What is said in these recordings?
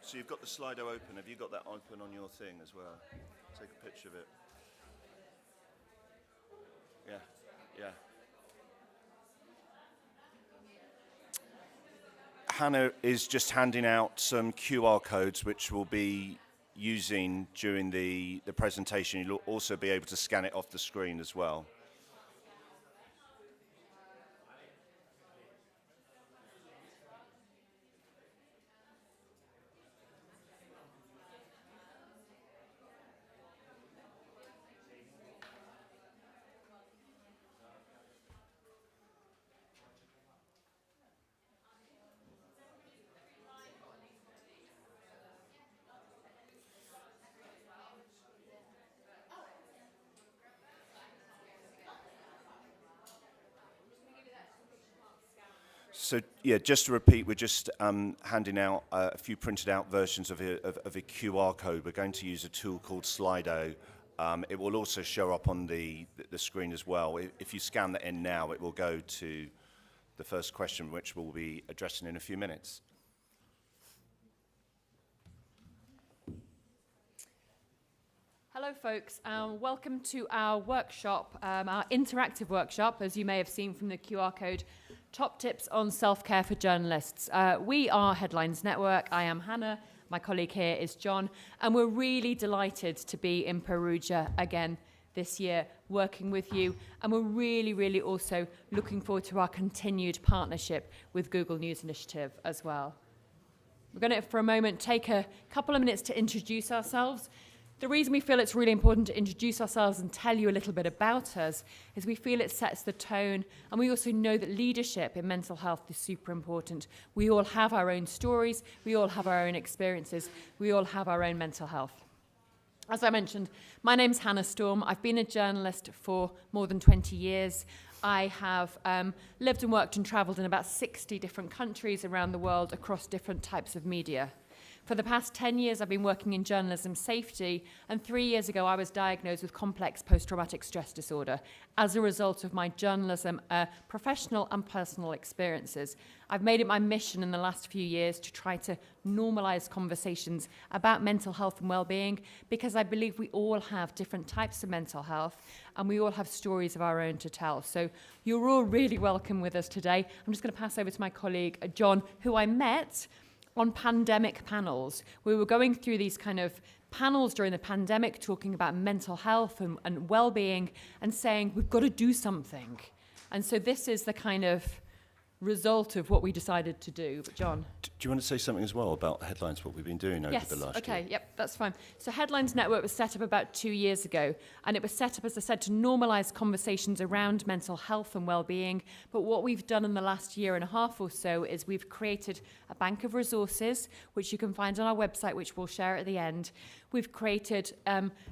So you've got the Slido open. Have you got that open on your thing as well? Take a picture of it. Yeah, yeah. Hannah is just handing out some QR codes which we'll be using during the presentation. You'll also be able to scan it off the screen as well. So yeah, just to repeat, we're just handing out a few printed out versions of a QR code. We're going to use a tool called Slido. It will also show up on the screen as well. If you scan that in now, it will go to the first question, which we'll be addressing in a few minutes. Hello folks, welcome to our workshop, our interactive workshop, as you may have seen from the QR code, Top Tips on Self-Care for Journalists. We are Headlines Network. I am Hannah, my colleague here is John, and we're really delighted to be in Perugia again this year, working with you, and we're really also looking forward to our continued partnership with Google News Initiative as well. We're going to, for a moment, take a couple of minutes to introduce ourselves. The reason we feel it's really important to introduce ourselves and tell you a little bit about us is we feel it sets the tone, and we also know that leadership in mental health is super important. We all have our own stories, we all have our own experiences, we all have our own mental health. As I mentioned, my name's Hannah Storm. I've been a journalist for more than 20 years. I have lived and worked and travelled in about 60 different countries around the world across different types of media. For the past 10 years, I've been working in journalism safety, and 3 years ago, I was diagnosed with complex post-traumatic stress disorder as a result of my journalism, professional and personal experiences. I've made it my mission in the last few years to try to normalize conversations about mental health and well-being, because I believe we all have different types of mental health, and we all have stories of our own to tell. So you're all really welcome with us today. I'm just going to pass over to my colleague, John, who I met on pandemic panels. We were going through these kind of panels during the pandemic, talking about mental health and well-being, and saying, we've got to do something. And so this is the kind of result of what we decided to do. But John? Do you want to say something as well about Headlines, what we've been doing over the last year? Yep, that's fine. So Headlines Network was set up about 2 years ago, and it was set up, as I said, to normalise conversations around mental health and well-being. But what we've done in the last year and a half or so is we've created a bank of resources, which you can find on our website, which we'll share at the end. We've created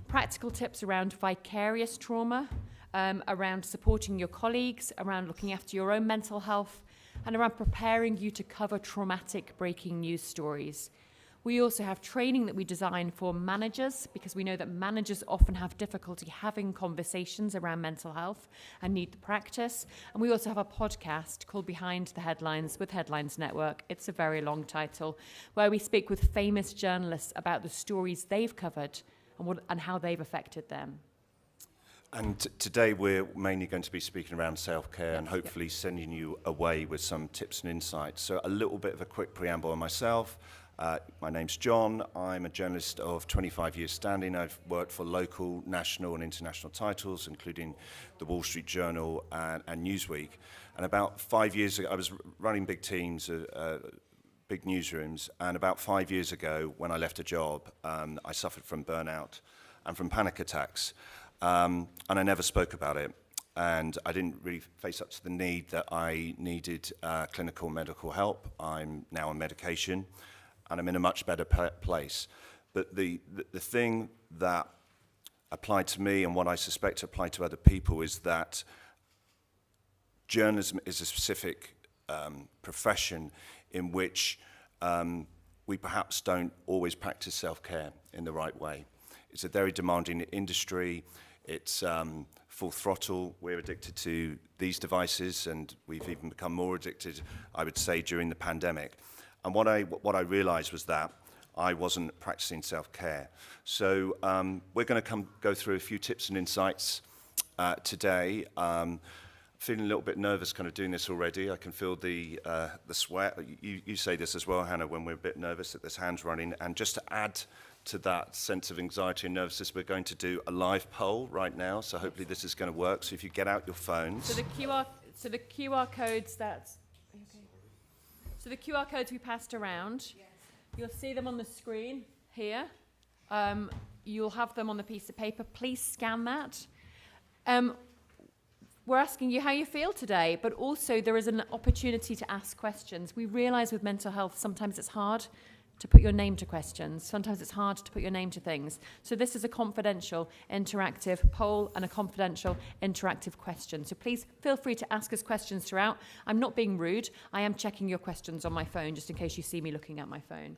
practical tips around vicarious trauma, around supporting your colleagues, around looking after your own mental health, and around preparing you to cover traumatic breaking news stories. We also have training that we design for managers, because we know that managers often have difficulty having conversations around mental health and need the practice. And we also have a podcast called Behind the Headlines with Headlines Network. It's a very long title, where we speak with famous journalists about the stories they've covered and how they've affected them. And today we're mainly going to be speaking around self-care and hopefully sending you away with some tips and insights. So a little bit of a quick preamble on myself. My name's John. I'm a journalist of 25 years standing. I've worked for local, national and international titles, including the Wall Street Journal and Newsweek. And about 5 years ago, I was running big teams, big newsrooms. And about 5 years ago, when I left a job, I suffered from burnout and from panic attacks. And I never spoke about it, and I didn't really face up to the need that I needed clinical medical help. I'm now on medication, and I'm in a much better place. But the thing that applied to me, and what I suspect applied to other people, is that journalism is a specific profession in which we perhaps don't always practice self-care in the right way. It's a very demanding industry. It's full throttle. We're addicted to these devices, and we've even become more addicted, I would say, during the pandemic. And what I realized was that I wasn't practicing self-care. So we're going to go through a few tips and insights today. Feeling a little bit nervous kind of doing this already. I can feel the sweat. You say this as well, Hannah, when we're a bit nervous that there's hands running. And just to add to that sense of anxiety and nervousness, we're going to do a live poll right now. So hopefully this is going to work. So if you get out your phones. So the QR codes So the QR codes we passed around, you'll see them on the screen here. You'll have them on the piece of paper. Please scan that. We're asking you how you feel today, but also there is an opportunity to ask questions. We realise with mental health, sometimes it's hard to put your name to questions. Sometimes it's hard to put your name to things. So this is a confidential, interactive poll and a confidential, interactive question. So please feel free to ask us questions throughout. I'm not being rude. I am checking your questions on my phone, just in case you see me looking at my phone.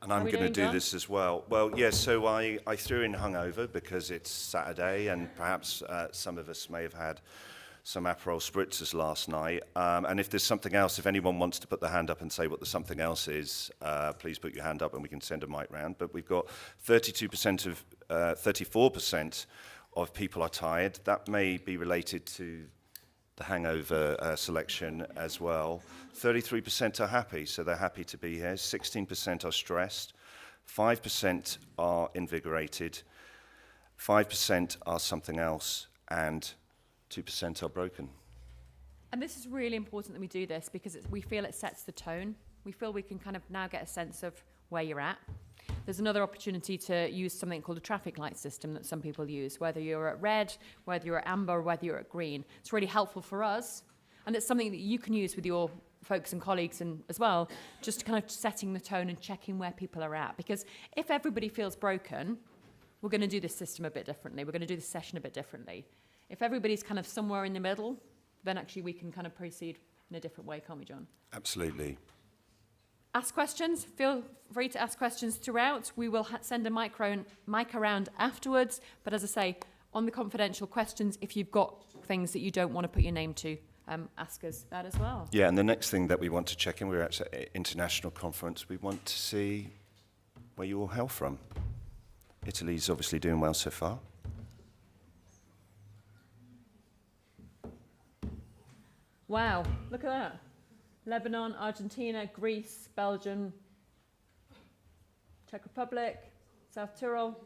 And I'm going to do this as well. Well, yes, so I threw in hungover because it's Saturday, and perhaps some of us may have had some Aperol spritzers last night. And if there's something else, if anyone wants to put their hand up and say what the something else is, please put your hand up and we can send a mic round. But we've got 34% of people are tired. That may be related to the hangover selection as well. 33% are happy, so they're happy to be here. 16% are stressed. 5% are invigorated. 5% are something else, and 2% are broken. And this is really important that we do this because we feel it sets the tone. We feel we can kind of now get a sense of where you're at. There's another opportunity to use something called a traffic light system that some people use, whether you're at red, whether you're at amber, or whether you're at green. It's really helpful for us, and it's something that you can use with your folks and colleagues and as well, just kind of setting the tone and checking where people are at. Because if everybody feels broken, we're going to do this system a bit differently. We're going to do this session a bit differently. If everybody's kind of somewhere in the middle, then actually we can kind of proceed in a different way, can't we, John? Absolutely. Ask questions. Feel free to ask questions throughout. We will send a mic around afterwards. But as I say, on the confidential questions, if you've got things that you don't want to put your name to, ask us that as well. Yeah, and the next thing that we want to check in, we're at an international conference, we want to see where you all hail from. Italy's obviously doing well so far. Wow, look at that. Lebanon, Argentina, Greece, Belgium, Czech Republic, South Tyrol.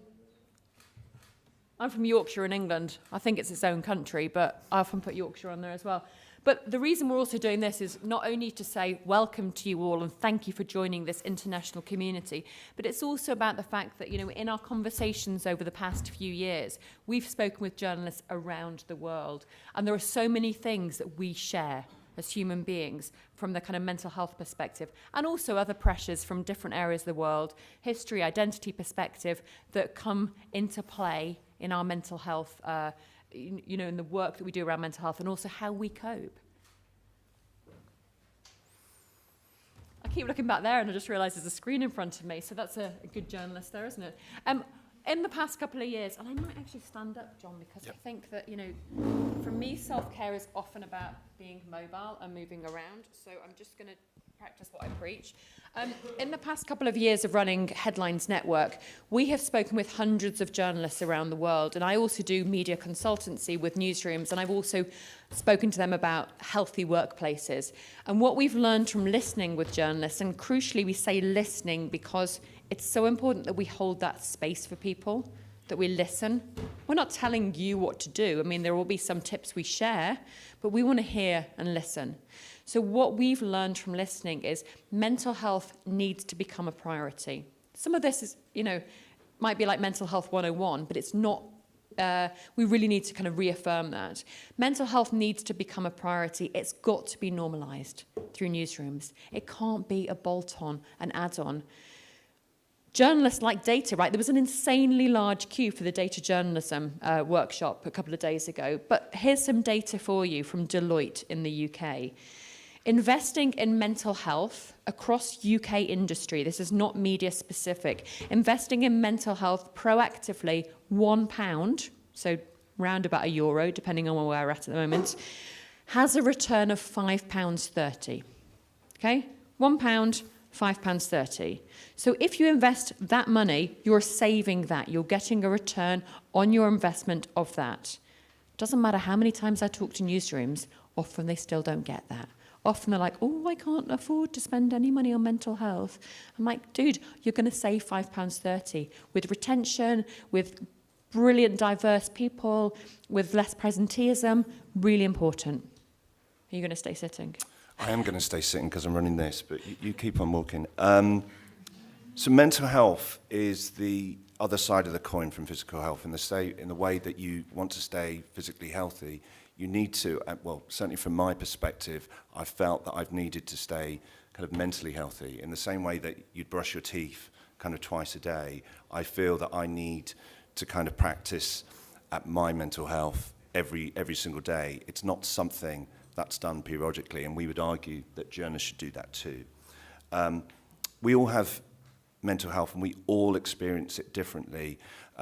I'm from Yorkshire in England. I think it's its own country, but I often put Yorkshire on there as well. But the reason we're also doing this is not only to say welcome to you all and thank you for joining this international community, but it's also about the fact that, you know, in our conversations over the past few years, we've spoken with journalists around the world, and there are so many things that we share as human beings from the kind of mental health perspective, and also other pressures from different areas of the world, history, identity perspective, that come into play in our mental health, you know, in the work that we do around mental health, and also how we cope. I keep looking back there and I just realised there's a screen in front of me, so that's a good journalist there, isn't it? In the past couple of years, and I might actually stand up, John, because I think that, you know, for me, self-care is often about being mobile and moving around, so I'm just going to practice what I preach. In the past couple of years of running Headlines Network, we have spoken with hundreds of journalists around the world, and I also do media consultancy with newsrooms, and I've also spoken to them about healthy workplaces. And what we've learned from listening with journalists, and crucially we say listening because it's so important that we hold that space for people, that we listen. We're not telling you what to do. I mean, there will be some tips we share, but we want to hear and listen. So what we've learned from listening is mental health needs to become a priority. Some of this is, you know, might be like mental health 101, but it's not. We really need to kind of reaffirm that. Mental health needs to become a priority. It's got to be normalised through newsrooms. It can't be a bolt-on, an add-on. Journalists like data, right? There was an insanely large queue for the data journalism workshop a couple of days ago. But here's some data for you from Deloitte in the UK. Investing in mental health across UK industry, this is not media specific, investing in mental health proactively, £1, so round about €1, depending on where we're at the moment, has a return of £5.30. Okay? £1, £5.30. So if you invest that money, you're saving that. You're getting a return on your investment of that. Doesn't matter how many times I talk to newsrooms, often they still don't get that. Often they're like, oh, I can't afford to spend any money on mental health. I'm like, dude, you're going to save £5.30 with retention, with brilliant, diverse people, with less presenteeism. Really important. Are you going to stay sitting? I am going to stay sitting because I'm running this, but you keep on walking. So mental health is the other side of the coin from physical health. In the way that you want to stay physically healthy, you need to, well, certainly from my perspective, I felt that I've needed to stay kind of mentally healthy. In the same way that you'd brush your teeth kind of twice a day, I feel that I need to kind of practice at my mental health every single day. It's not something that's done periodically, and we would argue that journalists should do that too. We all have mental health, and we all experience it differently.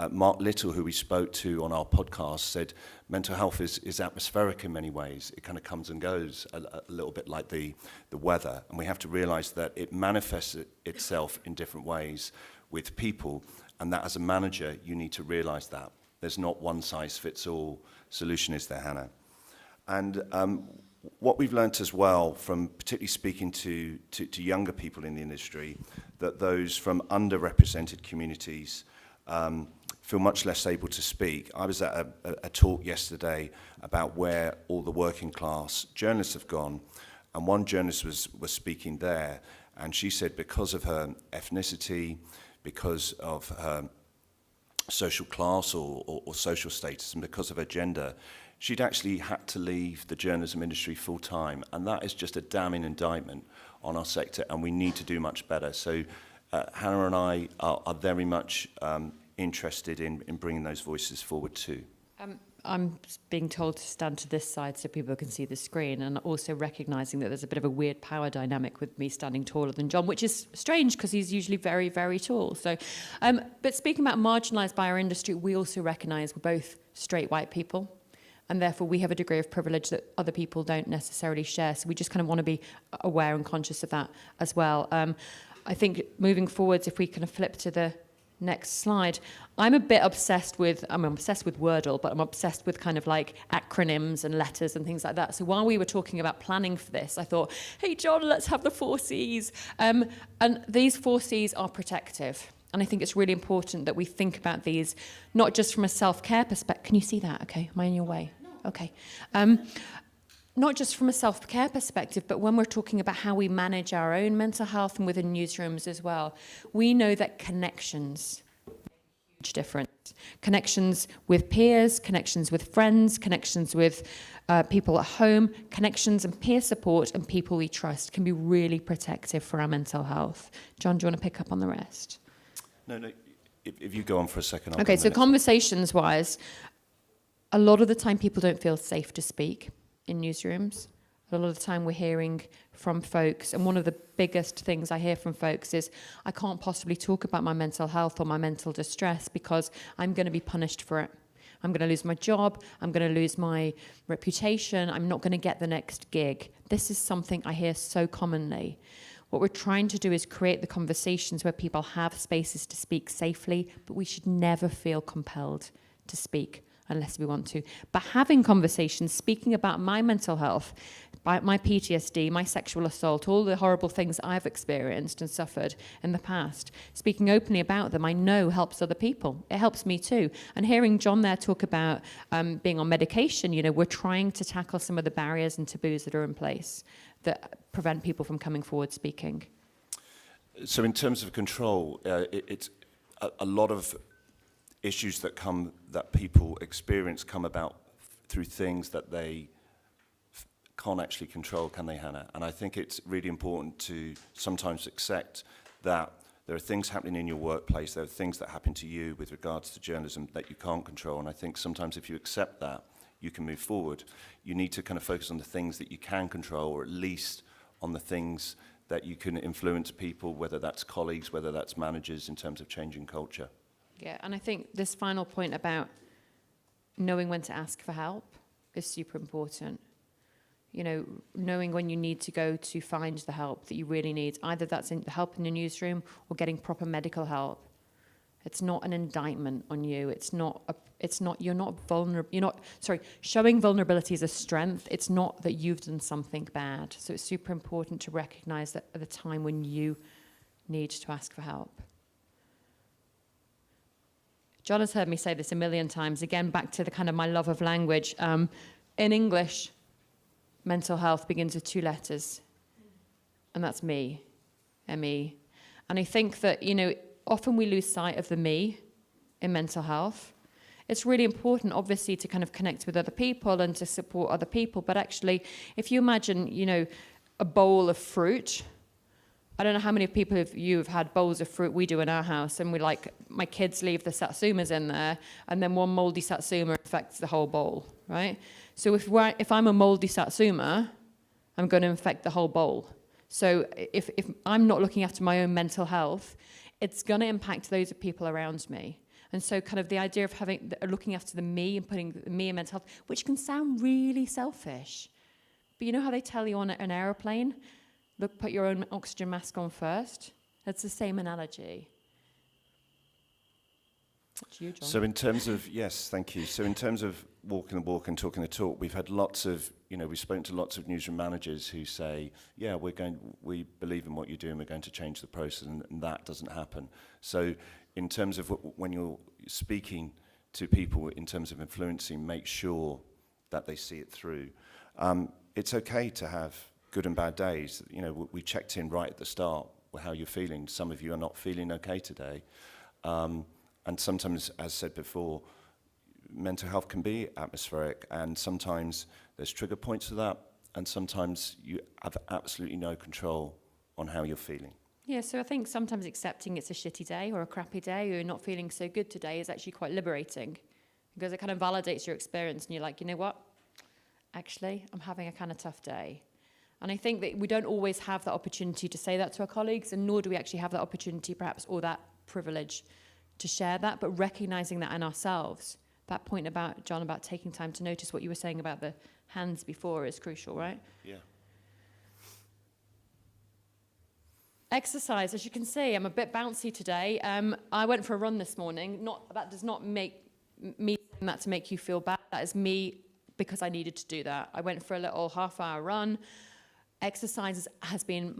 Mark Little, who we spoke to on our podcast, said mental health is atmospheric in many ways. It kind of comes and goes a little bit like the weather, and we have to realize that it manifests itself in different ways with people, and that as a manager, you need to realize that. There's not one size fits all solution, is there, Hannah? And what we've learnt as well from particularly speaking to younger people in the industry, that those from underrepresented communities feel much less able to speak. I was at a talk yesterday about where all the working class journalists have gone, and one journalist was speaking there, and she said because of her ethnicity, because of her social class or social status, and because of her gender, she'd actually had to leave the journalism industry full time, and that is just a damning indictment on our sector, and we need to do much better. So Hannah and I are very much interested in bringing those voices forward too. I'm being told to stand to this side so people can see the screen, and also recognising that there's a bit of a weird power dynamic with me standing taller than John, which is strange because he's usually very, very tall. So, but speaking about marginalised by our industry, we also recognise we're both straight white people, and therefore we have a degree of privilege that other people don't necessarily share. So we just kind of want to be aware and conscious of that as well. I think moving forwards, if we kind of flip to the next slide, I'm obsessed with Wordle, but I'm obsessed with kind of like acronyms and letters and things like that. So while we were talking about planning for this, I thought, hey, John, let's have the 4 Cs. And these 4 Cs are protective. And I think it's really important that we think about these, not just from a self-care perspective. Can you see that? Okay, am I in your way? No. Okay. Not just from a self-care perspective, but when we're talking about how we manage our own mental health and within newsrooms as well, we know that connections make a huge difference. Connections with peers, connections with friends, connections with people at home, connections and peer support and people we trust can be really protective for our mental health. John, do you want to pick up on the rest? No, if you go on for a second. Okay, so conversations-wise, a lot of the time people don't feel safe to speak in newsrooms. A lot of the time we're hearing from folks, and one of the biggest things I hear from folks is, I can't possibly talk about my mental health or my mental distress because I'm going to be punished for it. I'm going to lose my job, I'm going to lose my reputation, I'm not going to get the next gig. This is something I hear so commonly. What we're trying to do is create the conversations where people have spaces to speak safely, but we should never feel compelled to speak unless we want to. But having conversations, speaking about my mental health, my PTSD, my sexual assault, all the horrible things I've experienced and suffered in the past, speaking openly about them, I know helps other people. It helps me too. And hearing John there talk about being on medication, you know, we're trying to tackle some of the barriers and taboos that are in place that prevent people from coming forward speaking. So in terms of control, it's a lot of issues that people experience come about through things that they can't actually control, can they, Hannah? And I think it's really important to sometimes accept that there are things happening in your workplace, there are things that happen to you with regards to journalism that you can't control, and I think sometimes if you accept that, you can move forward. You need to kind of focus on the things that you can control, or at least on the things that you can influence people, whether that's colleagues, whether that's managers, in terms of changing culture. Yeah, and I think this final point about knowing when to ask for help is super important. knowing when you need to go to find the help that you really need. Either that's in the help in the newsroom or getting proper medical help. It's not an indictment on you. You're not vulnerable. Showing vulnerability is a strength. It's not that you've done something bad. So it's super important to recognize that at the time when you need to ask for help. John has heard me say this a million times. Again, back to the kind of my love of language. In English, mental health begins with 2 letters. And that's me, M-E. And I think that, often we lose sight of the me in mental health. It's really important, obviously, to kind of connect with other people and to support other people. But actually, if you imagine, a bowl of fruit, I don't know how many people of you have had bowls of fruit. We do in our house, and my kids leave the satsumas in there, and then one moldy satsuma infects the whole bowl, right? So if I'm a moldy satsuma, I'm going to infect the whole bowl. So if I'm not looking after my own mental health, it's going to impact those people around me. And so kind of the idea of looking after the me and putting the me in mental health, which can sound really selfish. But you know how they tell you on an aeroplane, look, put your own oxygen mask on first? That's the same analogy. That's you, John. So in terms of, yes, thank you. So in terms of walking the walk and talking the talk, we've had lots of, we've spoken to lots of newsroom managers who say, yeah, we believe in what you're doing, we're going to change the process, and that doesn't happen. So in terms of when you're speaking to people in terms of influencing, make sure that they see it through. It's okay to have good and bad days. We checked in right at the start with how you're feeling. Some of you are not feeling okay today. And sometimes, as said before, mental health can be atmospheric, and sometimes there's trigger points to that, and sometimes you have absolutely no control on how you're feeling. Yeah, so I think sometimes accepting it's a shitty day or a crappy day, or you're not feeling so good today, is actually quite liberating, because it kind of validates your experience, and you're like, you know what? Actually, I'm having a kind of tough day. And I think that we don't always have the opportunity to say that to our colleagues, and nor do we actually have that opportunity, perhaps, or that privilege to share that, but recognizing that in ourselves. That point about, John, about taking time to notice what you were saying about the hands before is crucial, right? Yeah. Exercise, as you can see, I'm a bit bouncy today. I went for a run this morning. That does not make me that to make you feel bad. That is me because I needed to do that. I went for a little half-hour run. Exercise has been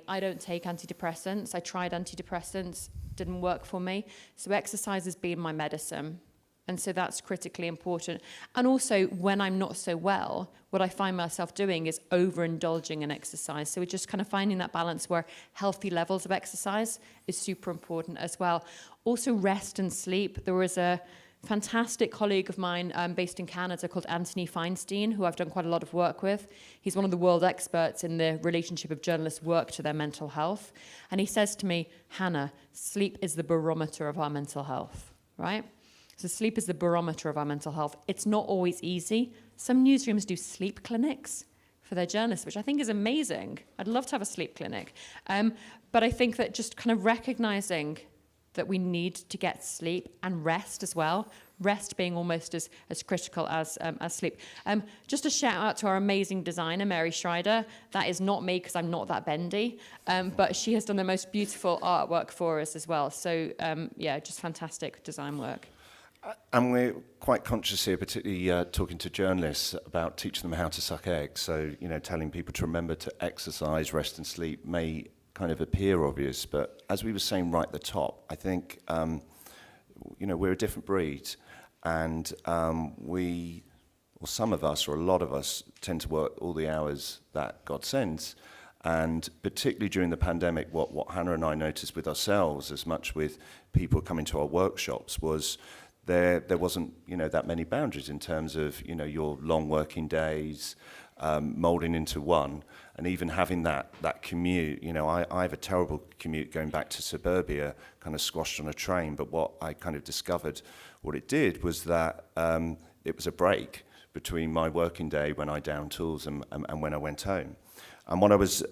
I don't take antidepressants. I tried antidepressants, didn't work for me. So exercise has been my medicine. And so that's critically important. And also, when I'm not so well, what I find myself doing is overindulging in exercise. So we're just kind of finding that balance where healthy levels of exercise is super important as well. Also, rest and sleep. There was a fantastic colleague of mine based in Canada called Anthony Feinstein, who I've done quite a lot of work with. He's one of the world experts in the relationship of journalists' work to their mental health. And he says to me, Hannah, sleep is the barometer of our mental health, right? So sleep is the barometer of our mental health. It's not always easy. Some newsrooms do sleep clinics for their journalists, which I think is amazing. I'd love to have a sleep clinic. But I think that just kind of recognizing that we need to get sleep and rest as well. Rest being almost as critical as sleep. Just a shout out to our amazing designer, Mary Schreider. That is not me because I'm not that bendy, but she has done the most beautiful artwork for us as well. So yeah, just fantastic design work. And we're quite conscious here, particularly talking to journalists, about teaching them how to suck eggs. So, telling people to remember to exercise, rest and sleep may kind of appear obvious, but as we were saying right at the top, I think, we're a different breed, and some of us, or a lot of us, tend to work all the hours that God sends. And particularly during the pandemic, what Hannah and I noticed with ourselves, as much with people coming to our workshops, was there wasn't, that many boundaries in terms of, your long working days, molding into one, and even having that commute. I have a terrible commute going back to suburbia, kind of squashed on a train, but what I kind of discovered, what it did was that it was a break between my working day when I downed tools and when I went home. And what I was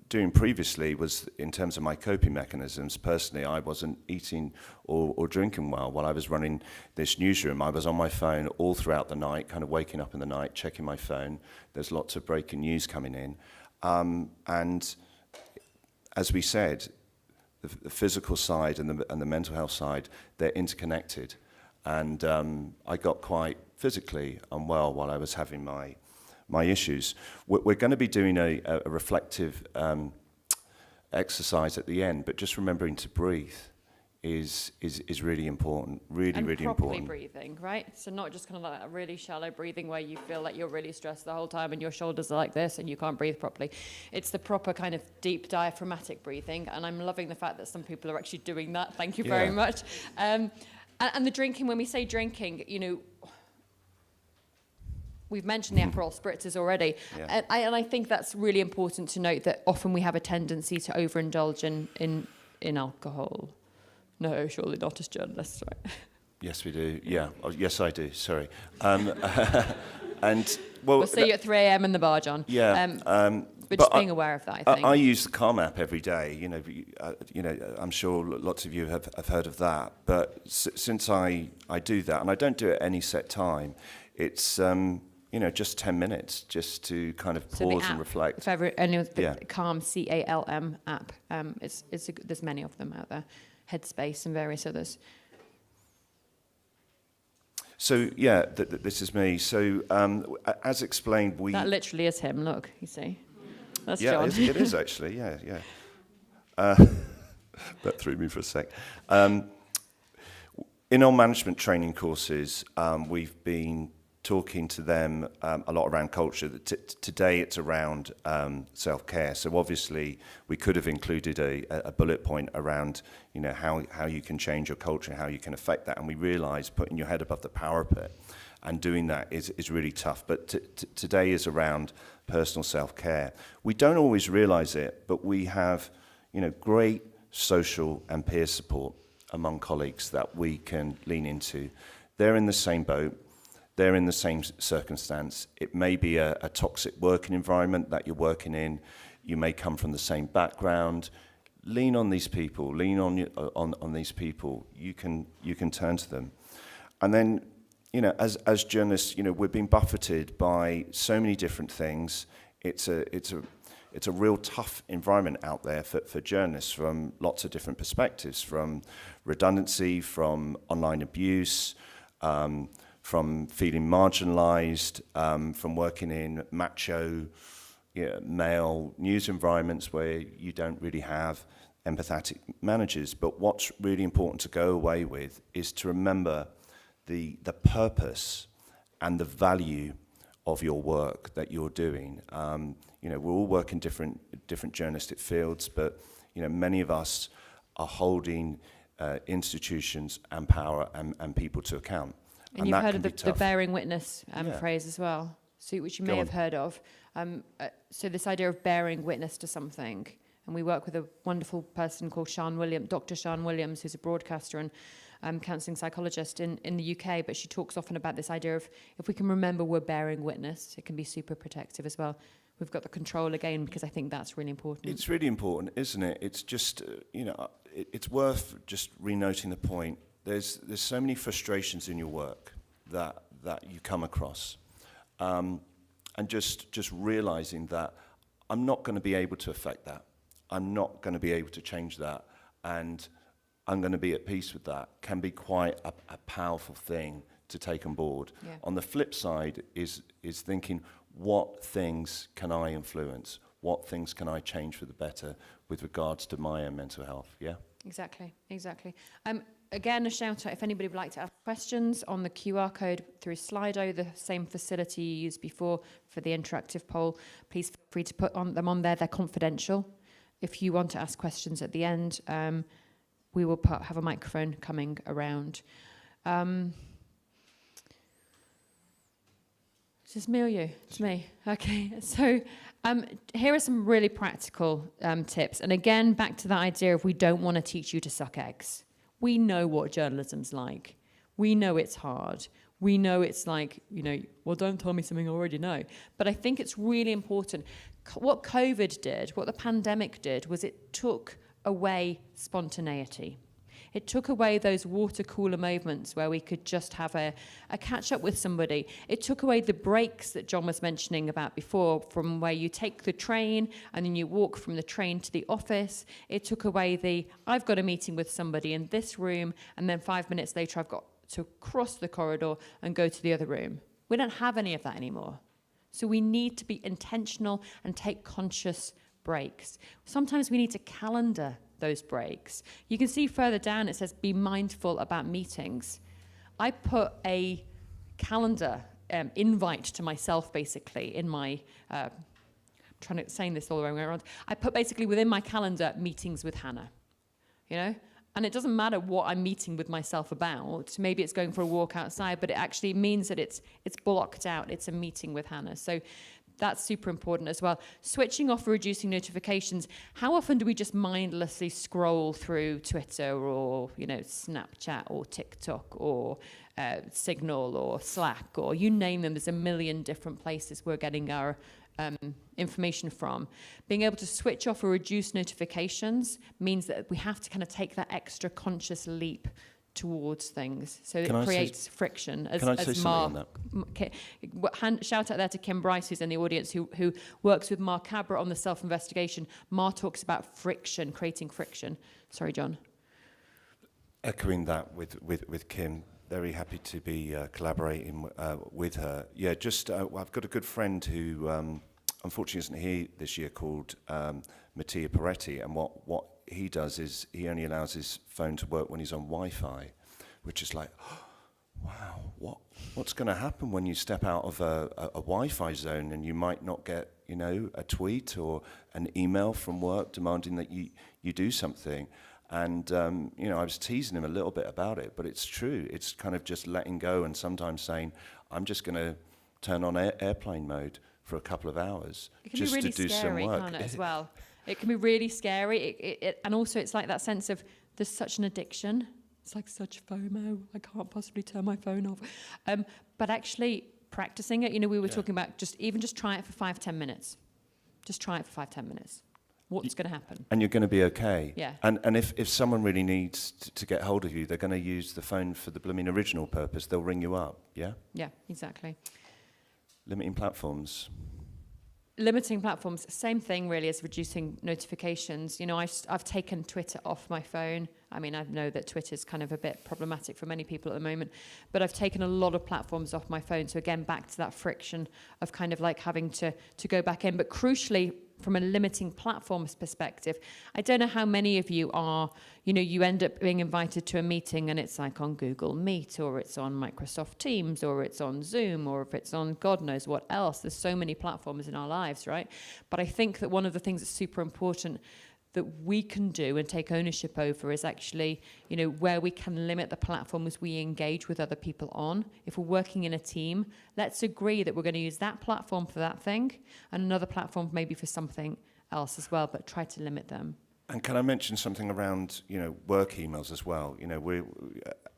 doing previously was, in terms of my coping mechanisms, personally, I wasn't eating or drinking well while I was running this newsroom. I was on my phone all throughout the night, kind of waking up in the night, checking my phone. There's lots of breaking news coming in. And as we said, the physical side and the mental health side, they're interconnected. And I got quite physically unwell while I was having my issues. We're going to be doing a reflective exercise at the end, but just remembering to breathe is really important, really important. And properly breathing, right? So not just kind of like a really shallow breathing where you feel like you're really stressed the whole time and your shoulders are like this and you can't breathe properly. It's the proper kind of deep diaphragmatic breathing, and I'm loving the fact that some people are actually doing that. Thank you very much. And the drinking, when we say drinking, you know, we've mentioned the Aperol spritzers already. Yeah. And I think that's really important to note, that often we have a tendency to overindulge in alcohol. No, surely not as journalists, right? Yes, we do. Yeah. Oh, yes, I do. Sorry. And We'll see you at 3 a.m. in the bar, John. Yeah. But just being aware of that, I think. I use the Calm app every day. You know, I'm sure lots of you have heard of that. But since I do that, and I don't do it at any set time, it's you know, just 10 minutes just to kind of pause and reflect. If ever anyone's the Calm, CALM app, there's many of them out there. Headspace and various others. So yeah, this is me. So as explained, that literally is him. Look, you see, that's John. Yeah, it is actually. Yeah. That threw me for a sec. In our management training courses, we've been talking to them a lot around culture. Today it's around self-care. So obviously we could have included a bullet point around, you know, how you can change your culture, how you can affect that. And we realised putting your head above the parapet and doing that is really tough. But today is around personal self-care. We don't always realise it, but we have, you know, great social and peer support among colleagues that we can lean into. They're in the same boat. They're in the same circumstance. It may be a toxic working environment that you're working in. You may come from the same background. Lean on these people. Lean on these people. You can turn to them. And then, you know, as journalists, you know, we're being buffeted by so many different things. It's a real tough environment out there for journalists from lots of different perspectives, from redundancy, from online abuse, from feeling marginalised, from working in macho, male news environments where you don't really have empathetic managers. But what's really important to go away with is to remember the purpose and the value of your work that you're doing. You know, we're all working different journalistic fields, but you know, many of us are holding institutions and power and people to account. And you've heard of the bearing witness phrase as well, so, which you may have heard of. So this idea of bearing witness to something, and we work with a wonderful person called Dr. Sian Williams, who's a broadcaster and counselling psychologist in the UK, but she talks often about this idea of, if we can remember we're bearing witness, it can be super protective as well. We've got the control again, because I think that's really important. It's really important, isn't it? It's just, you know, it's worth just re-noting the point. There's so many frustrations in your work that you come across, and just realizing that I'm not going to be able to affect that. I'm not going to be able to change that, and I'm going to be at peace with that can be quite a powerful thing to take on board. Yeah. On the flip side is thinking, what things can I influence? What things can I change for the better with regards to my own mental health? Yeah. Exactly. Again, a shout out if anybody would like to ask questions on the QR code through Slido, the same facility you used before for the interactive poll. Please feel free to put them on there. They're confidential. If you want to ask questions at the end, we will have a microphone coming around. Is this me or you? It's me. Okay. So here are some really practical tips. And again, back to that idea of we don't want to teach you to suck eggs. We know what journalism's like. We know it's hard. We know it's like, you know, well, don't tell me something I already know. But I think it's really important. what COVID did, what the pandemic did, was it took away spontaneity. It took away those water cooler moments where we could just have a catch up with somebody. It took away the breaks that John was mentioning about before, from where you take the train and then you walk from the train to the office. It took away I've got a meeting with somebody in this room, and then 5 minutes later I've got to cross the corridor and go to the other room. We don't have any of that anymore. So we need to be intentional and take conscious breaks. Sometimes we need to calendar those breaks. You can see further down it says be mindful about meetings. I put a calendar invite to myself basically in my saying this all the way around. I put basically within my calendar meetings with Hannah, and it doesn't matter what I'm meeting with myself about. Maybe it's going for a walk outside, but it actually means that it's blocked out. It's a meeting with Hannah. So that's super important as well. Switching off or reducing notifications. How often do we just mindlessly scroll through Twitter or, Snapchat or TikTok or Signal or Slack, or you name them? There's a million different places we're getting our information from. Being able to switch off or reduce notifications means that we have to kind of take that extra conscious leap towards things. So it creates friction. Can I say something on that? Shout out there to Kim Bryce, who's in the audience, who works with Mark Cabra on the self-investigation. Mark talks about friction, creating friction. Sorry, John. Echoing that with Kim, very happy to be collaborating with her. Yeah, I've got a good friend who unfortunately isn't here this year, called Mattia Peretti, and what he does is he only allows his phone to work when he's on Wi-Fi, which is like, wow, what's going to happen when you step out of a Wi-Fi zone and you might not get, a tweet or an email from work demanding that you do something. And, I was teasing him a little bit about it, but it's true. It's kind of just letting go and sometimes saying, I'm just going to turn on airplane mode for a couple of hours just really to do some scary, work. Can't it, as well? It can be really scary. And also it's like that sense of there's such an addiction. It's like such FOMO. I can't possibly turn my phone off. But actually practicing it, we were talking about just try it for 5-10 minutes. Just try it for 5-10 minutes. What's going to happen? And you're going to be okay. Yeah. And if someone really needs to get hold of you, they're going to use the phone for the blooming original purpose. They'll ring you up, yeah? Yeah, exactly. Limiting platforms. Limiting platforms, same thing really as reducing notifications. I've taken Twitter off my phone. I mean, I know that Twitter's kind of a bit problematic for many people at the moment, but I've taken a lot of platforms off my phone. So again, back to that friction of kind of like having to go back in. But crucially, from a limiting platforms perspective, I don't know how many of you are, you end up being invited to a meeting and it's like on Google Meet, or it's on Microsoft Teams, or it's on Zoom, or if it's on God knows what else. There's so many platforms in our lives, right? But I think that one of the things that's super important that we can do and take ownership over is actually, where we can limit the platforms we engage with other people on. If we're working in a team, let's agree that we're going to use that platform for that thing and another platform maybe for something else as well, but try to limit them. And can I mention something around, work emails as well?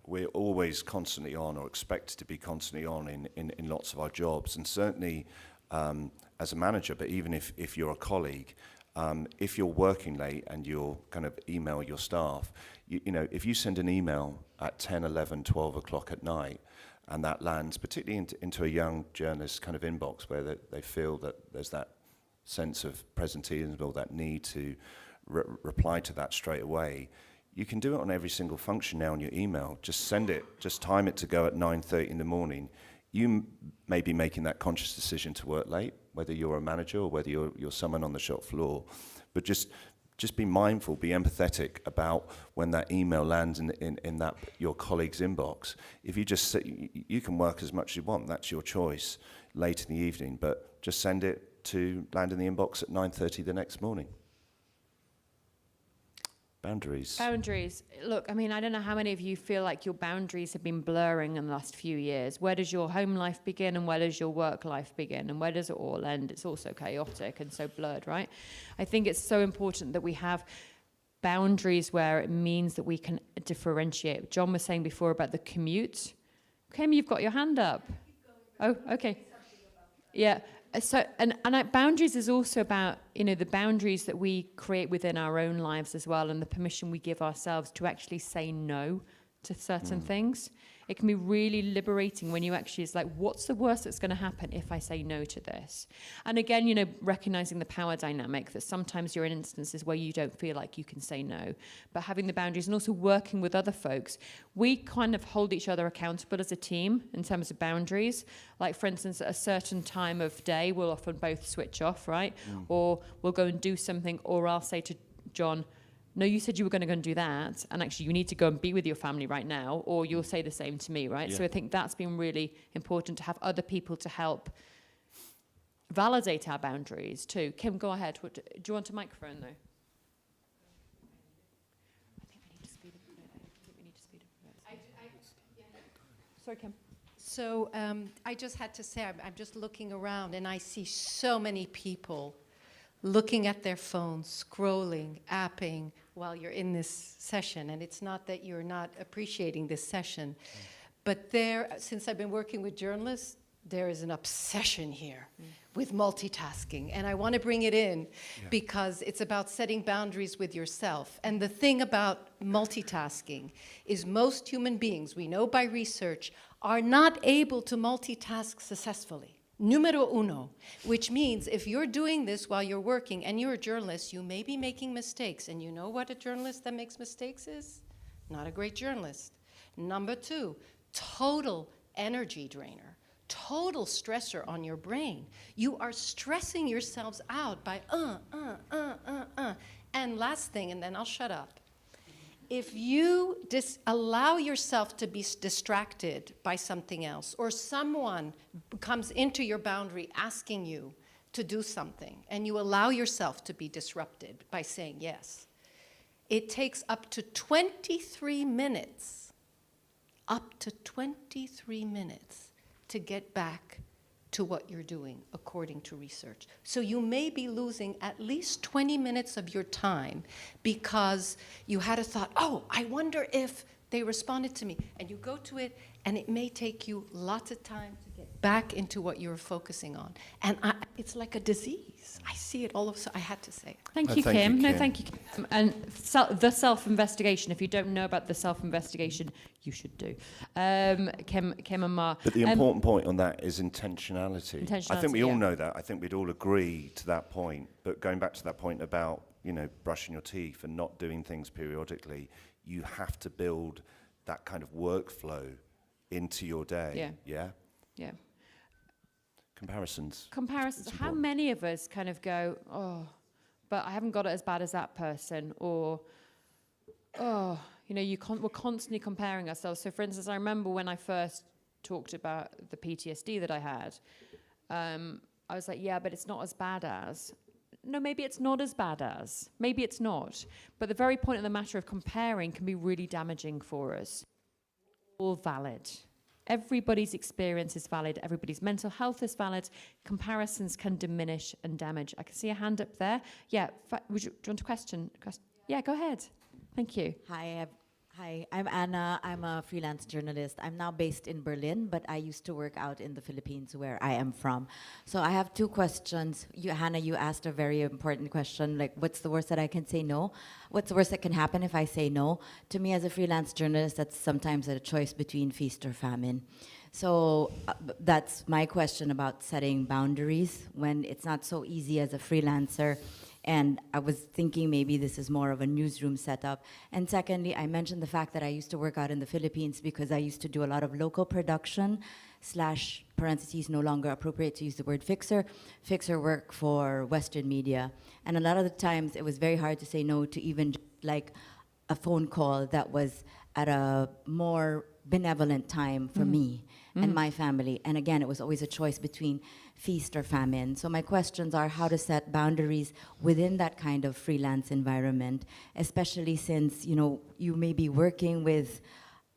We're always constantly on, or expected to be constantly on in lots of our jobs, and certainly as a manager, but even if you're a colleague, if you're working late and you'll kind of email your staff, if you send an email at 10, 11, 12 o'clock at night, and that lands particularly into a young journalist's kind of inbox where they feel that there's that sense of presenteeism or that need to reply to that straight away, you can do it on every single function now in your email. Just send it, just time it to go at 9:30 in the morning. You may be making that conscious decision to work late, whether you're a manager or whether you're someone on the shop floor. But just be mindful, be empathetic about when that email lands in that your colleague's inbox. If you just you can work as much as you want, that's your choice late in the evening, but just send it to land in the inbox at 9:30 the next morning. Boundaries. Look, I mean, I don't know how many of you feel like your boundaries have been blurring in the last few years. Where does your home life begin and where does your work life begin? And where does it all end? It's all so chaotic and so blurred, right? I think it's so important that we have boundaries where it means that we can differentiate. John was saying before about the commute. Kim, you've got your hand up. Oh, okay. Yeah. Boundaries is also about, the boundaries that we create within our own lives as well, and the permission we give ourselves to actually say no to certain things. It can be really liberating when you actually, it's like, what's the worst that's going to happen if I say no to this? And again, recognizing the power dynamic, that sometimes you're in instances where you don't feel like you can say no, but having the boundaries and also working with other folks. We kind of hold each other accountable as a team in terms of boundaries. Like, for instance, at a certain time of day, we'll often both switch off, right? Or we'll go and do something, or I'll say to John, no, you said you were going to go and do that, and actually you need to go and be with your family right now, or you'll say the same to me, right? Yeah. So I think that's been really important, to have other people to help validate our boundaries too. Kim, go ahead. Do you want a microphone, though? I think we need to speed up a bit. Sorry, Kim. So I just had to say, I'm just looking around, and I see so many people looking at their phones, scrolling, apping while you're in this session. And it's not that you're not appreciating this session, but since I've been working with journalists, there is an obsession here with multitasking. And I want to bring it in because it's about setting boundaries with yourself. And the thing about multitasking is most human beings, we know by research, are not able to multitask successfully. Numero uno, which means if you're doing this while you're working and you're a journalist, you may be making mistakes. And you know what a journalist that makes mistakes is? Not a great journalist. Number two, total energy drainer, total stressor on your brain. You are stressing yourselves out by And last thing, and then I'll shut up. If you allow yourself to be distracted by something else, or someone comes into your boundary asking you to do something, and you allow yourself to be disrupted by saying yes, it takes up to 23 minutes, to get back to what you're doing, according to research. So you may be losing at least 20 minutes of your time because you had a thought, oh, I wonder if they responded to me. And you go to it, and it may take you lots of time to get back into what you're focusing on. And it's like a disease. I see it all over, so I had to say it. Thank you, Kim. No, thank you, Kim. And the self-investigation, if you don't know about the self-investigation, you should do. Kim and Ma. But the important point on that is intentionality. I think we all yeah. know that. I think we'd all agree to that point. But going back to that point about, brushing your teeth and not doing things periodically, you have to build that kind of workflow into your day. Yeah. Comparisons. How many of us kind of go, oh, but I haven't got it as bad as that person, or, oh, we're constantly comparing ourselves. So, for instance, I remember when I first talked about the PTSD that I had, I was like, yeah, but it's not as bad as. No, maybe it's not as bad as. Maybe it's not. But the very point of the matter of comparing can be really damaging for us. All valid. Everybody's experience is valid. Everybody's mental health is valid. Comparisons can diminish and damage. I can see a hand up there. Yeah, do you want a question? Yeah, go ahead. Thank you. Hi, I'm Anna. I'm a freelance journalist. I'm now based in Berlin, but I used to work out in the Philippines, where I am from. So I have two questions. Hannah, you asked a very important question, like, what's the worst that I can say no? What's the worst that can happen if I say no? To me, as a freelance journalist, that's sometimes a choice between feast or famine. So that's my question about setting boundaries when it's not so easy as a freelancer. And I was thinking maybe this is more of a newsroom setup. And secondly, I mentioned the fact that I used to work out in the Philippines because I used to do a lot of local production / parentheses, no longer appropriate to use the word fixer work for Western media. And a lot of the times it was very hard to say no to even like a phone call that was at a more benevolent time for me and my family. And again, it was always a choice between feast or famine. So my questions are how to set boundaries within that kind of freelance environment, especially since, you may be working with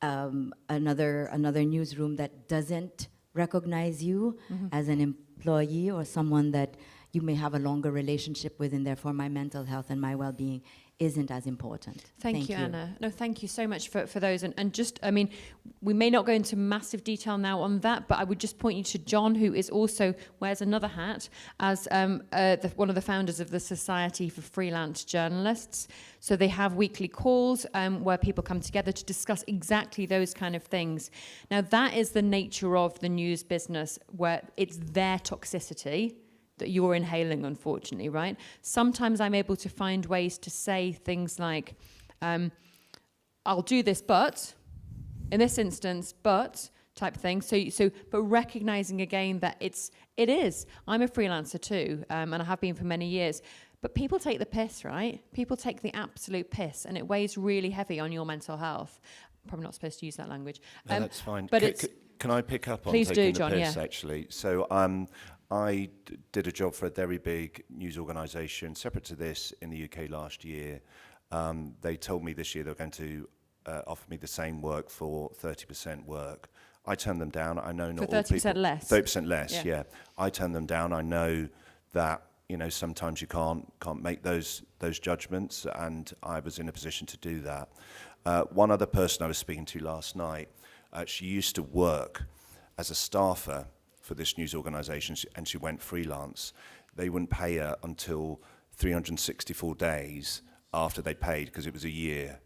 another newsroom that doesn't recognize you as an employee or someone that you may have a longer relationship with, and therefore my mental health and my well-being isn't as important. Thank you, Anna. No, thank you so much for those. And just, I mean, we may not go into massive detail now on that, but I would just point you to John, who is also wears another hat as one of the founders of the Society for Freelance Journalists. So they have weekly calls where people come together to discuss exactly those kind of things. Now, that is the nature of the news business, where it's their toxicity that you're inhaling, unfortunately, right? Sometimes I'm able to find ways to say things like, I'll do this, but, in this instance, but, type thing. But recognizing again that it is. I'm a freelancer too, and I have been for many years. But people take the piss, right? People take the absolute piss, and it weighs really heavy on your mental health. I'm probably not supposed to use that language. No, that's fine. But can I pick up on please taking do, John, the piss, yeah. actually? So I did a job for a very big news organisation, separate to this, in the UK last year. They told me this year they were going to offer me the same work for 30% work. I turned them down. I know not for all 30% people... less? 30% less, yeah. I turned them down. I know that, you know, sometimes you can't make those judgments, and I was in a position to do that. One other person I was speaking to last night, she used to work as a staffer for this news organisation, and she went freelance. They wouldn't pay her until 364 days after they paid, because it was a year.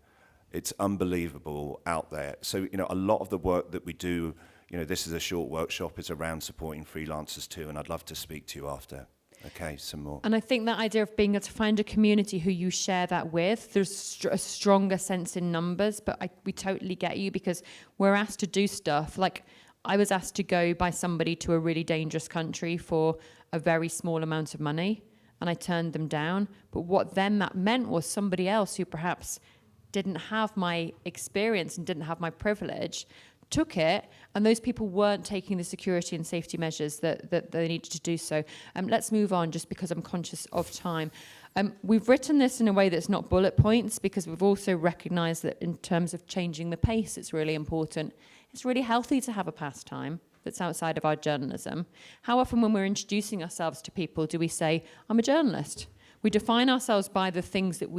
It's unbelievable out there. So, you know, a lot of the work that we do, you know, this is a short workshop, is around supporting freelancers too, and I'd love to speak to you after. Okay, some more. And I think that idea of being able to find a community who you share that with, there's a stronger sense in numbers, but we totally get you, because we're asked to do stuff. Like, I was asked to go by somebody to a really dangerous country for a very small amount of money, and I turned them down. But what then that meant was somebody else who perhaps didn't have my experience and didn't have my privilege took it, and those people weren't taking the security and safety measures that they needed to do so. Let's move on, just because I'm conscious of time. We've written this in a way that's not bullet points, because we've also recognized that in terms of changing the pace, it's really important. It's really healthy to have a pastime that's outside of our journalism. How often when we're introducing ourselves to people do we say, I'm a journalist? We define ourselves by the things that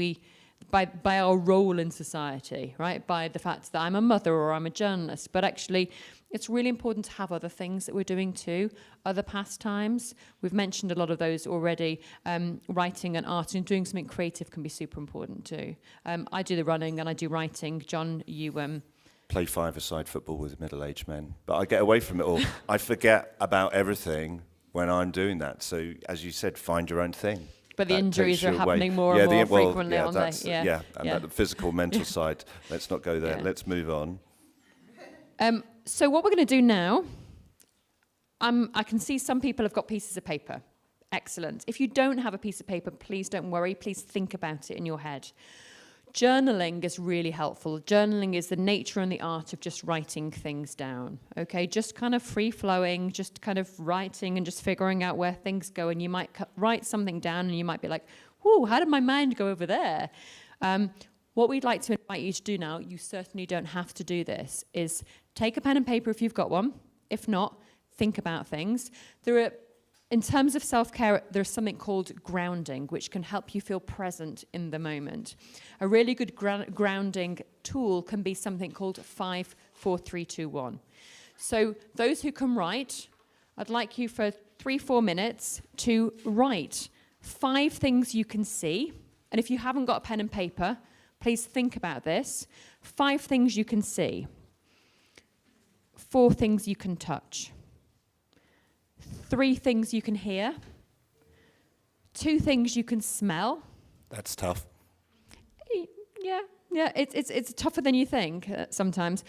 by our role in society, right? By the fact that I'm a mother or I'm a journalist. But actually, it's really important to have other things that we're doing too, other pastimes. We've mentioned a lot of those already. Writing and art and doing something creative can be super important too. I do the running and I do writing. John, you... play five-a-side football with middle-aged men, but I get away from it all. I forget about everything when I'm doing that. So, as you said, find your own thing. But the That injuries takes are you happening away. more and more frequently, aren't they? And the physical, mental side. Let's not go there. Yeah. Let's move on. So what we're going to do now, I can see some people have got pieces of paper. Excellent. If you don't have a piece of paper, please don't worry. Please think about it in your head. Journaling is really helpful. Journaling is the nature and the art of just writing things down, okay? Just kind of free-flowing, just kind of writing and just figuring out where things go. And you might write something down and you might be like, whoa, how did my mind go over there? What we'd like to invite you to do now, you certainly don't have to do this, is take a pen and paper if you've got one. If not, think about things. In terms of self-care, there's something called grounding, which can help you feel present in the moment. A really good grounding tool can be something called 5, 4, 3, 2, 1. So those who can write, I'd like you for 3-4 minutes to write 5 things you can see. And if you haven't got a pen and paper, please think about this. 5 things you can see. 4 things you can touch. 3 things you can hear. 2 things you can smell. That's tough. Yeah, it's tougher than you think sometimes.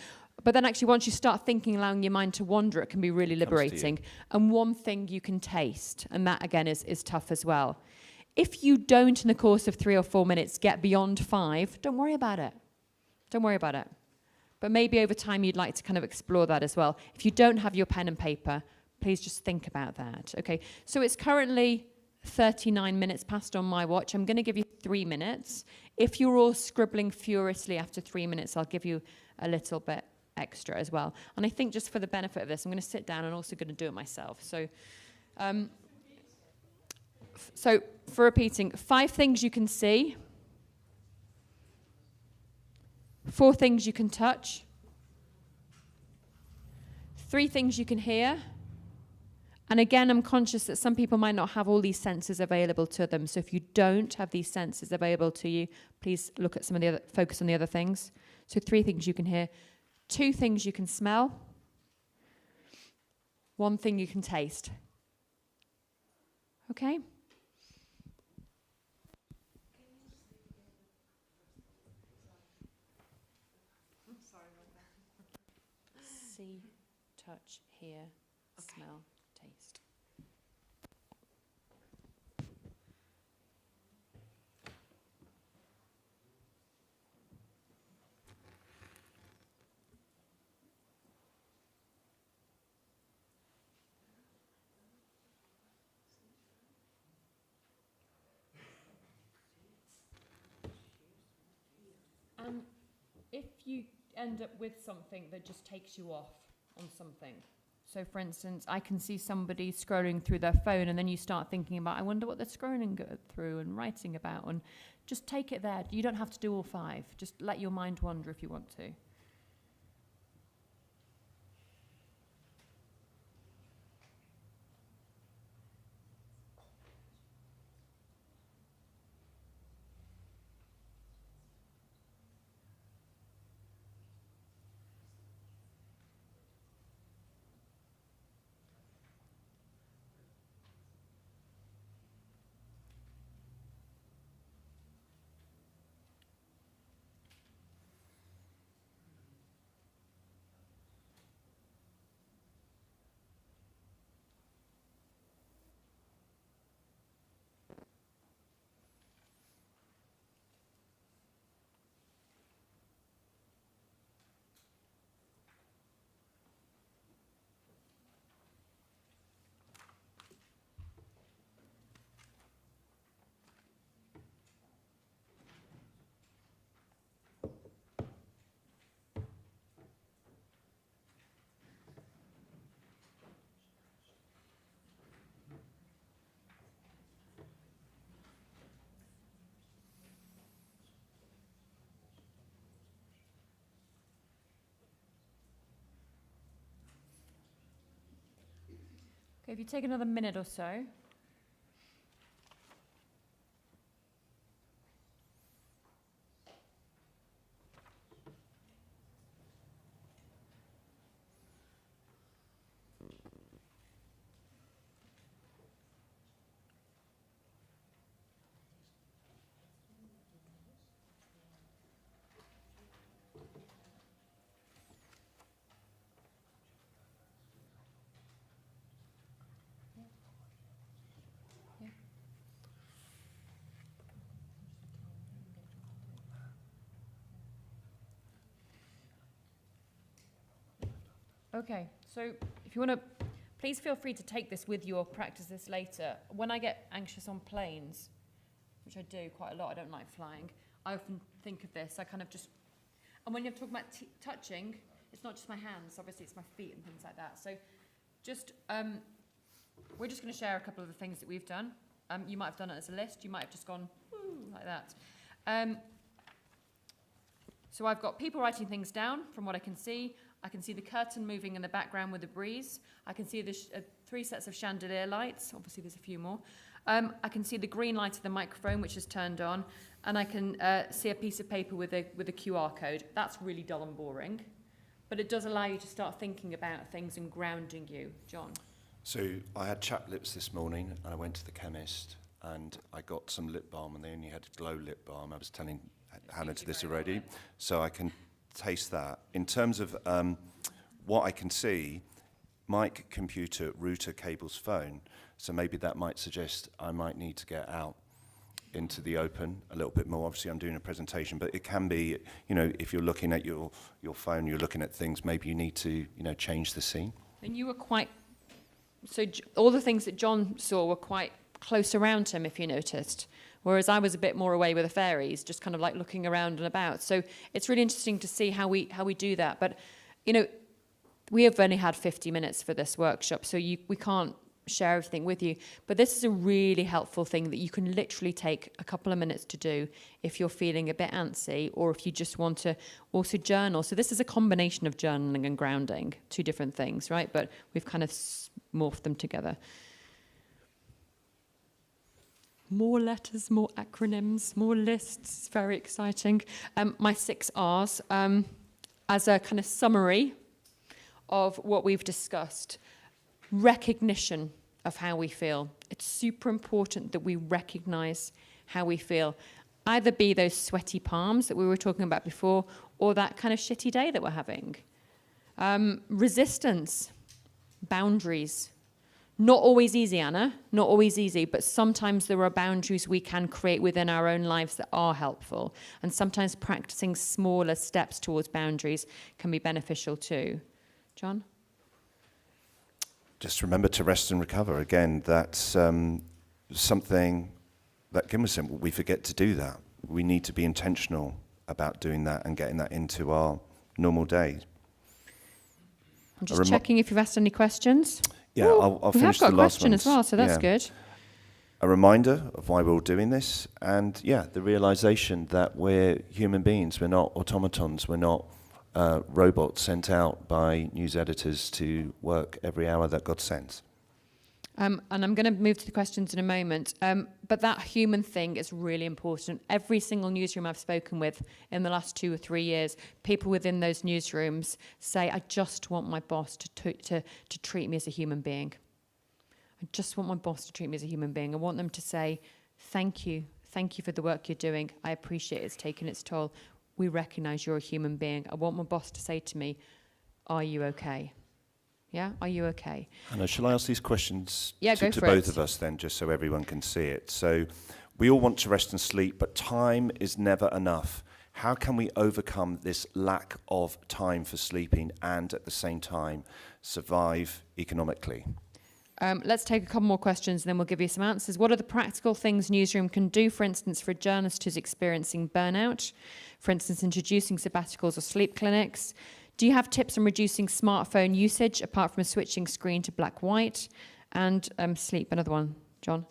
But then actually once you start thinking, allowing your mind to wander, it can be really liberating. And 1 thing you can taste, and that again is tough as well. If you don't in the course of 3 or 4 minutes get beyond 5, don't worry about it. Don't worry about it. But maybe over time you'd like to kind of explore that as well. If you don't have your pen and paper, please just think about that. Okay, so it's currently 39 minutes past on my watch. I'm going to give you 3 minutes. If you're all scribbling furiously after 3 minutes, I'll give you a little bit extra as well. And I think just for the benefit of this, I'm going to sit down and also going to do it myself. So for repeating, 5 things you can see, 4 things you can touch, 3 things you can hear. And again, I'm conscious that some people might not have all these senses available to them. So if you don't have these senses available to you, please look at some of the other, focus on the other things. So 3 things you can hear, 2 things you can smell, 1 thing you can taste. Okay? See, touch, hear, smell, taste. If you end up with something that just takes you off on something, so for instance, I can see somebody scrolling through their phone and then you start thinking about, I wonder what they're scrolling through and writing about, and just take it there. You don't have to do all 5. Just let your mind wander if you want to. Okay, if you take another minute or so. Okay, so if you want to, please feel free to take this with you or practice this later. When I get anxious on planes, which I do quite a lot, I don't like flying, I often think of this. I kind of just, and when you're talking about touching, it's not just my hands, obviously it's my feet and things like that. So just, we're just going to share a couple of the things that we've done. You might have done it as a list. You might have just gone, woo, like that. So I've got people writing things down from what I can see. I can see the curtain moving in the background with the breeze. I can see the 3 sets of chandelier lights. Obviously, there's a few more. I can see the green light of the microphone, which is turned on. And I can see a piece of paper with a QR code. That's really dull and boring. But it does allow you to start thinking about things and grounding you. John? So I had chapped lips this morning, and I went to the chemist, and I got some lip balm, and they only had glow lip balm. I was telling Hannah to this already. So I can taste that. In terms of what I can see, mic, computer, router, cables, phone. So maybe that might suggest I might need to get out into the open a little bit more. Obviously, I'm doing a presentation, but it can be, you know, if you're looking at your phone, you're looking at things, maybe you need to, you know, change the scene. And you were quite, so all the things that John saw were quite close around him, if you noticed. Whereas I was a bit more away with the fairies, just kind of like looking around and about. So it's really interesting to see how we do that. But, you know, we have only had 50 minutes for this workshop, so we can't share everything with you. But this is a really helpful thing that you can literally take a couple of minutes to do if you're feeling a bit antsy or if you just want to also journal. So this is a combination of journaling and grounding, two different things, right? But we've kind of morphed them together. More letters, more acronyms, more lists, very exciting. My 6 R's, as a kind of summary of what we've discussed. Recognition of how we feel. It's super important that we recognize how we feel. Either be those sweaty palms that we were talking about before, or that kind of shitty day that we're having. Resistance, boundaries. Not always easy, Anna, not always easy, but sometimes there are boundaries we can create within our own lives that are helpful. And sometimes practicing smaller steps towards boundaries can be beneficial too. John? Just remember to rest and recover. Again, that's something that Kim was saying, we forget to do that. We need to be intentional about doing that and getting that into our normal day. I'm just checking if you've asked any questions. Yeah, Ooh, I'll finish the last one. We have got a question as well, so that's good. A reminder of why we're all doing this, and the realization that we're human beings. We're not automatons. We're not robots sent out by news editors to work every hour that God sends. And I'm going to move to the questions in a moment. But that human thing is really important. Every single newsroom I've spoken with in the last 2 or 3 years, people within those newsrooms say, I just want my boss to treat me as a human being. I just want my boss to treat me as a human being. I want them to say, thank you. Thank you for the work you're doing. I appreciate it's taken its toll. We recognize you're a human being. I want my boss to say to me, are you okay? Yeah, are you okay? Anna, shall I ask these questions to both of us then, just so everyone can see it? So we all want to rest and sleep, but time is never enough. How can we overcome this lack of time for sleeping and at the same time survive economically? Let's take a couple more questions and then we'll give you some answers. What are the practical things Newsroom can do, for instance, for a journalist who's experiencing burnout? For instance, introducing sabbaticals or sleep clinics. Do you have tips on reducing smartphone usage, apart from switching screen to black-white? And sleep, another one. John,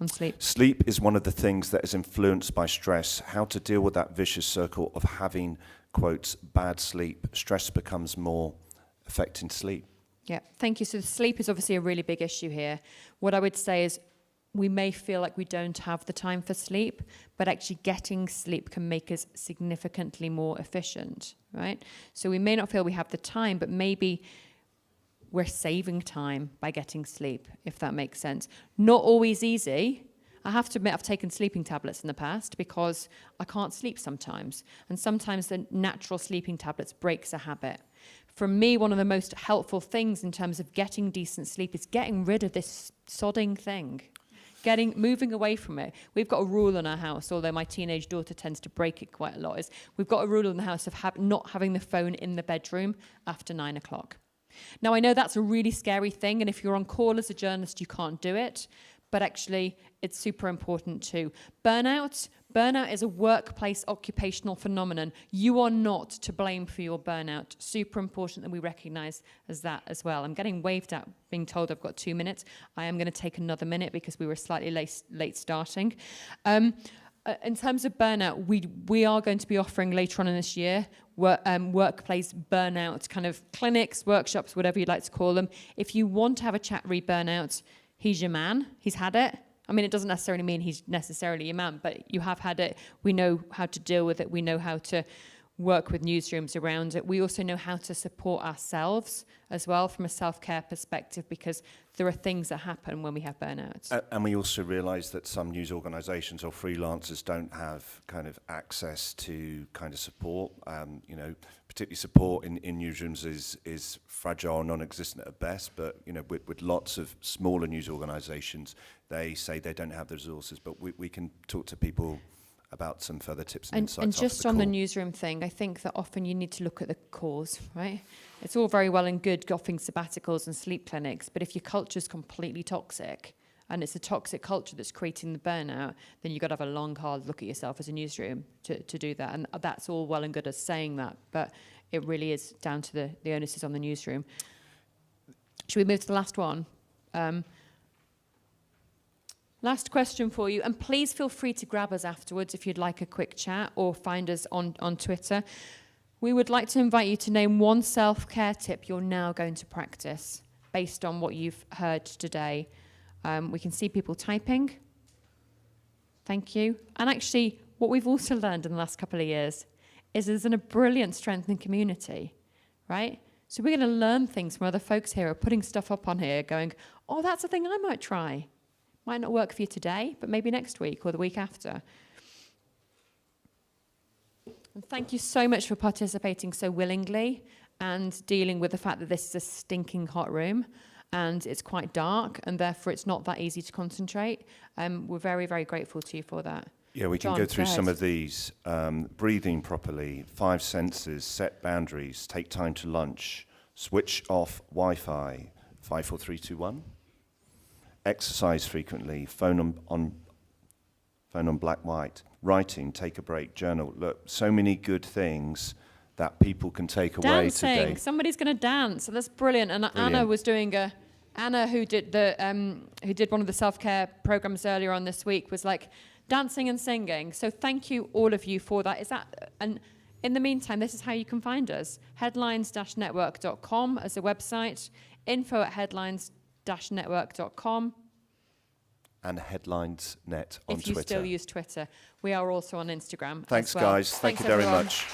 on sleep. Sleep is one of the things that is influenced by stress. How to deal with that vicious circle of having, quotes, bad sleep. Stress becomes more affecting sleep. Yeah, thank you. So sleep is obviously a really big issue here. What I would say is we may feel like we don't have the time for sleep, but actually getting sleep can make us significantly more efficient, right? So we may not feel we have the time, but maybe we're saving time by getting sleep, if that makes sense. Not always easy. I have to admit I've taken sleeping tablets in the past because I can't sleep sometimes. And sometimes the natural sleeping tablets breaks a habit. For me, one of the most helpful things in terms of getting decent sleep is getting rid of this sodding thing. Moving away from it. We've got a rule in our house, although my teenage daughter tends to break it quite a lot, is we've got a rule in the house of not having the phone in the bedroom after 9 o'clock. Now, I know that's a really scary thing, and if you're on call as a journalist, you can't do it, but actually, it's super important too. Burnout is a workplace occupational phenomenon. You are not to blame for your burnout. Super important that we recognize as that as well. I'm getting waved at, being told I've got 2 minutes. I am going to take another minute because we were slightly late starting. In terms of burnout, we are going to be offering later on in this year workplace burnout kind of clinics, workshops, whatever you'd like to call them. If you want to have a chat re-burnout, he's your man. He's had it. I mean, it doesn't necessarily mean he's necessarily your man, but you have had it. We know how to deal with it. We know how to work with newsrooms around it. We also know how to support ourselves as well from a self-care perspective, because there are things that happen when we have burnouts. And we also realise that some news organisations or freelancers don't have kind of access to kind of support. Particularly support in newsrooms is fragile, non-existent at best. But with lots of smaller news organisations, they say they don't have the resources. But we can talk to people about some further tips and insights. And just on the newsroom thing, I think that often you need to look at the cause, right? It's all very well and good offering sabbaticals and sleep clinics, but if your culture's completely toxic and it's a toxic culture that's creating the burnout, then you've got to have a long, hard look at yourself as a newsroom to do that. And that's all well and good as saying that, but it really is down to the onus is on the newsroom. Should we move to the last one? Last question for you, and please feel free to grab us afterwards if you'd like a quick chat or find us on Twitter. We would like to invite you to name one self-care tip you're now going to practice based on what you've heard today. We can see people typing. Thank you. And actually, what we've also learned in the last couple of years is there's a brilliant strength in community, right? So we're going to learn things from other folks here who are putting stuff up on here going, oh, that's a thing I might try. Might not work for you today, but maybe next week or the week after. And thank you so much for participating so willingly and dealing with the fact that this is a stinking hot room and it's quite dark and therefore it's not that easy to concentrate. We're very, very grateful to you for that. Yeah, we can John, go through go some ahead. of these. Breathing properly, 5 senses, set boundaries, take time to lunch, switch off Wi-Fi, 5, 4, 3, 2, 1. Exercise frequently, phone on black, white, writing, take a break, journal. Look, so many good things that people can take away Dancing. today. Somebody's going to dance. That's brilliant. And Brilliant. Anna was doing Anna, who did one of the self-care programs earlier on this week, was like dancing and singing. So thank you, all of you, for that. And in the meantime, this is how you can find us. Headlines-network.com as a website, info@headlines-network.com. And Headlines.net on If you Twitter. still use Twitter. We are also on Instagram. Thanks, as well. guys. Thank Thanks, you very everyone. much.